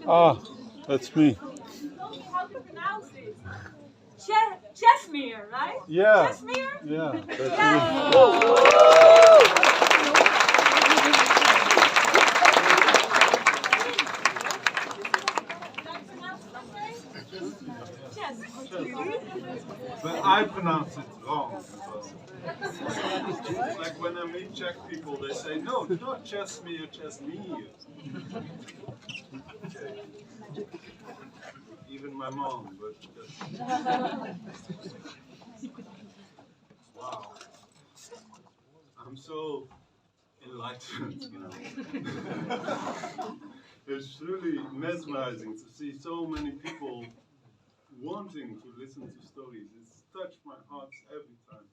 Ah, that's me. Tell me how to pronounce it. Cestmir, right? Yeah. Cestmir? Yeah. That's But I pronounce it wrong. Like when I meet Czech people, they say, no, not Cestmir, Cestmir. Even my mom, but wow. I'm so enlightened, you know. It's really mesmerizing to see so many people wanting to listen to stories. It's touched my heart every time.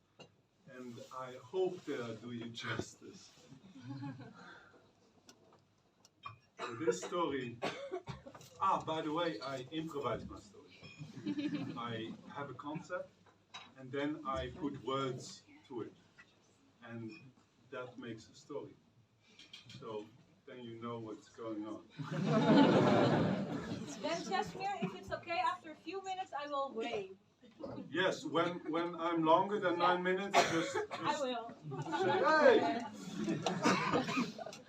And I hope that I do you justice. So this story, by the way, I improvise my story. I have a concept, and then I put words to it. And that makes a story. So then you know what's going on. Then Cestmir, if it's okay, after a few minutes I will wave. Yes, when I'm longer than 9 minutes, just I will. say, hey!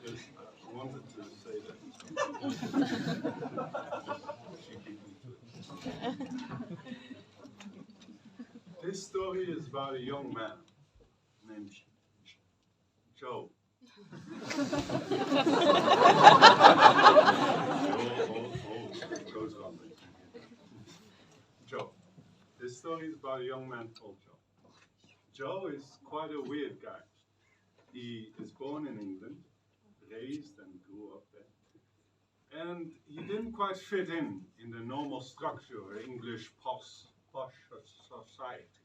Yes, I wanted to say that. She beat me to it. This story is about a young man named Joe. It goes on. Joe. This story is about a young man called Joe. Joe is quite a weird guy. He is born in England, raised and grew up there. And he didn't quite fit in the normal structure of English posh society.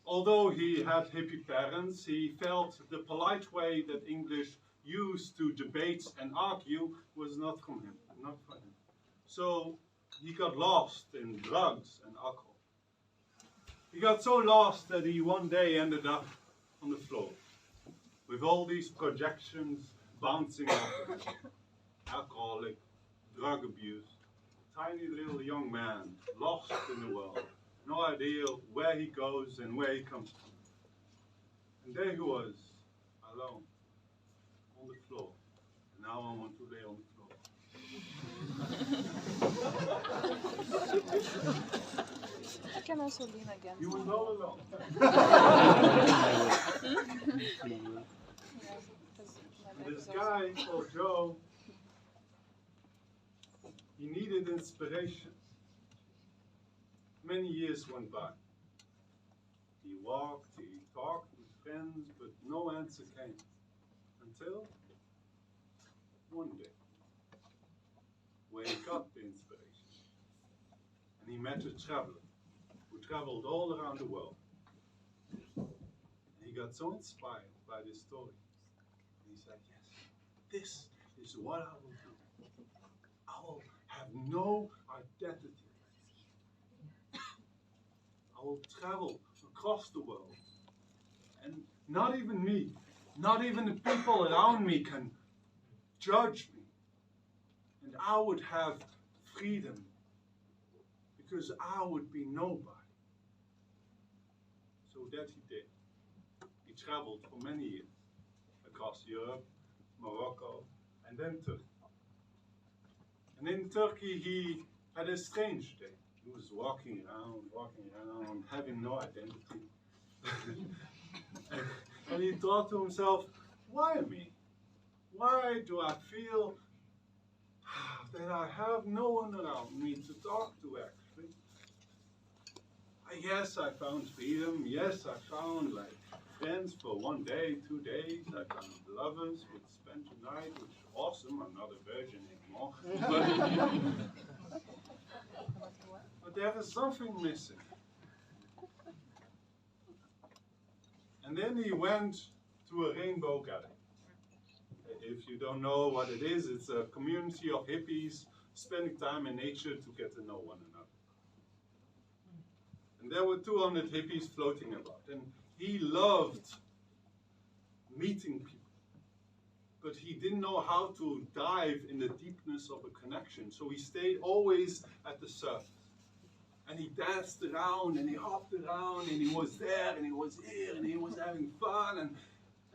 Although he had hippie parents, he felt the polite way that English used to debate and argue was not from him, not for him. So he got lost in drugs and alcohol. He got so lost that he one day ended up on the floor with all these projections bouncing off of him. Alcoholic, drug abuse, tiny little young man, lost in the world, no idea where he goes and where he comes from. And there he was, alone, on the floor. And now I want to lay on the floor. Can also lean against. He was all alone. This guy called Joe, he needed inspiration. Many years went by. He walked, he talked with friends, but no answer came. Until one day, where he got the inspiration. And he met a traveler who traveled all around the world. And he got so inspired by this story. And he said, yes, this is what I will do. I will have no identity. I will travel across the world. And not even me, not even the people around me can judge me. And I would have freedom because I would be nobody. So that he did. He traveled for many years across Europe, Morocco, and then Turkey. And in Turkey he had a strange day. He was walking around, having no identity. And he thought to himself, why me? Why do I feel that I have no one around me to talk to actually? Yes, I found freedom. Yes, I found like friends for 1 day, 2 days. I found lovers who would spend the night, which is awesome. I'm not a virgin anymore. But there is something missing. And then he went to a rainbow gathering. If you don't know what it is, it's a community of hippies spending time in nature to get to know one another. And there were 200 hippies floating about. And he loved meeting people. but he didn't know how to dive in the deepness of a connection. So he stayed always at the surface. And he danced around and he hopped around and he was there and he was here and he was having fun.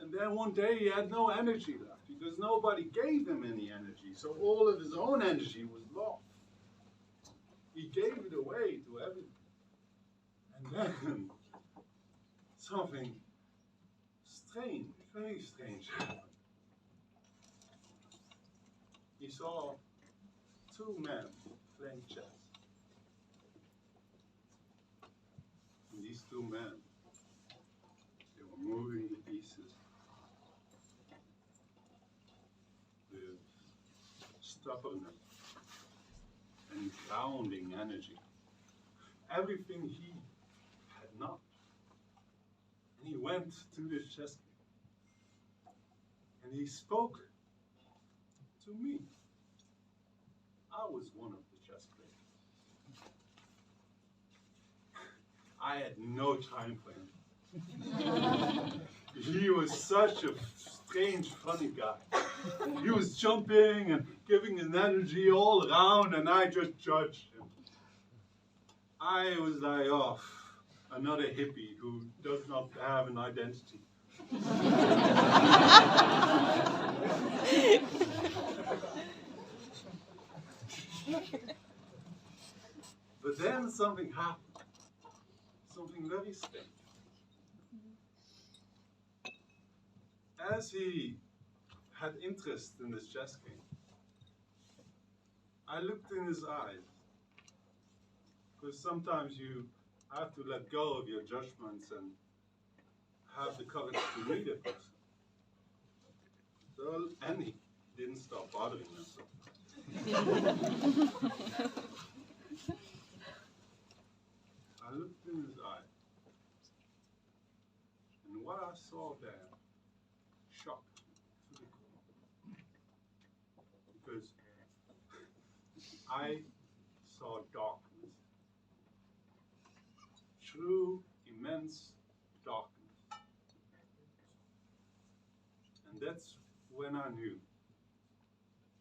And then one day he had no energy left because nobody gave him any energy. So all of his own energy was lost. He gave it away to everyone. And then something strange, very strange happened. He saw two men playing chess. And these two men, they were moving the pieces with stubbornness and grounding energy. Everything he had not. And he went to this chess game. And he spoke to me. I was one of the chess players. I had no time for him. He was such a strange, funny guy. He was jumping and giving his energy all around, and I just judged him. I was like, oh, another hippie who does not have an identity. But then something happened. Something very strange. As he had interest in this chess game, I looked in his eyes. Because sometimes you have to let go of your judgments and have the courage to read a person. So, and he didn't stop bothering himself. I looked in his eyes, and what I saw there shocked me to the core. Because I saw darkness, true, immense darkness. And that's when I knew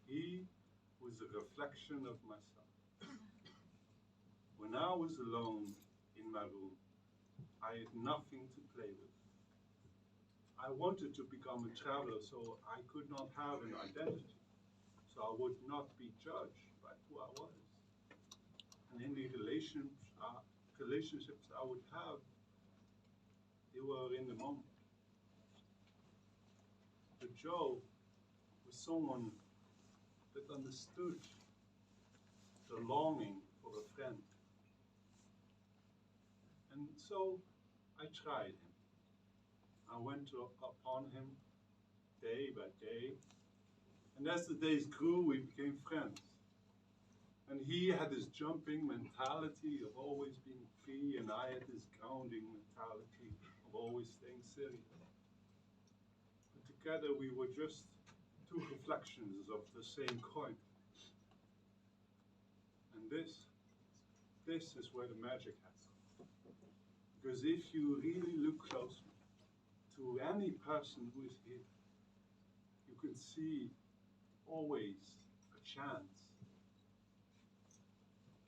he was a reflection of myself. When I was alone in my room, I had nothing to play with. I wanted to become a traveler so I could not have an identity, so I would not be judged by who I was. And in the relationships I would have, they were in the moment. But Joe was someone that understood the longing for a friend. And so I tried him. I went upon him day by day. And as the days grew, we became friends. And he had this jumping mentality of always being free, and I had this grounding mentality of always staying serious. But together we were just two reflections of the same coin. And this is where the magic happens. Because if you really look closely to any person who is here, you can see always a chance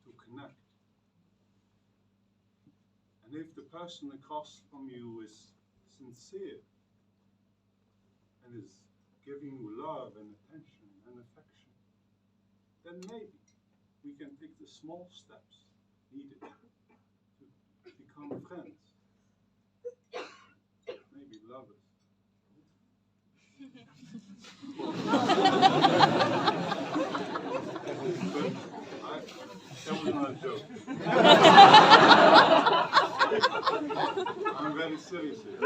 to connect. And if the person across from you is sincere and is giving you love and attention and affection, then maybe we can take the small steps needed to become friends, maybe lovers. That was not a joke. I'm very serious here.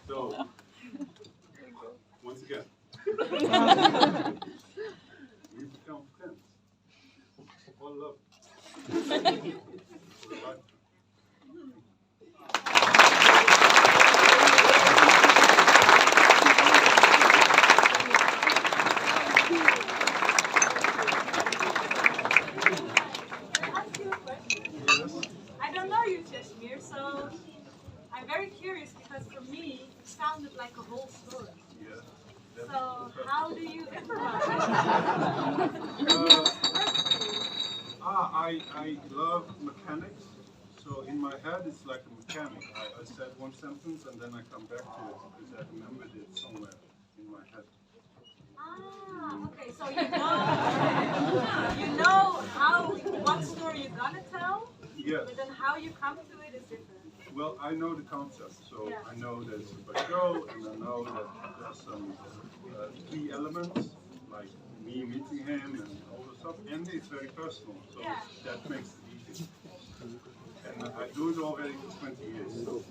So, once again, we become friends. All love. For the lifetime. I don't know you, Cestmir, so I'm very curious because for me, sounded like a whole story. Yeah. So how do you improvise? I love mechanics. So in my head, it's like a mechanic. I said one sentence and then I come back to it because I remembered it somewhere in my head. Okay. So you know what story you're gonna tell. Yes. But then how you come to it is different. Well, I know the concept, so Yeah. I know there's a show, and I know that there's some key elements like me meeting him and all the stuff, and it's very personal, so Yeah. that makes it easy. And I do it already for 20 years, so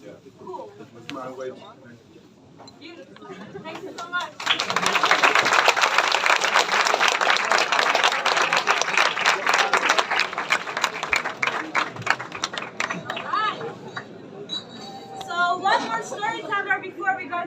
yeah, Cool. it's my way to connect. Beautiful. Thank you so much. Alright. So one more storyteller before we go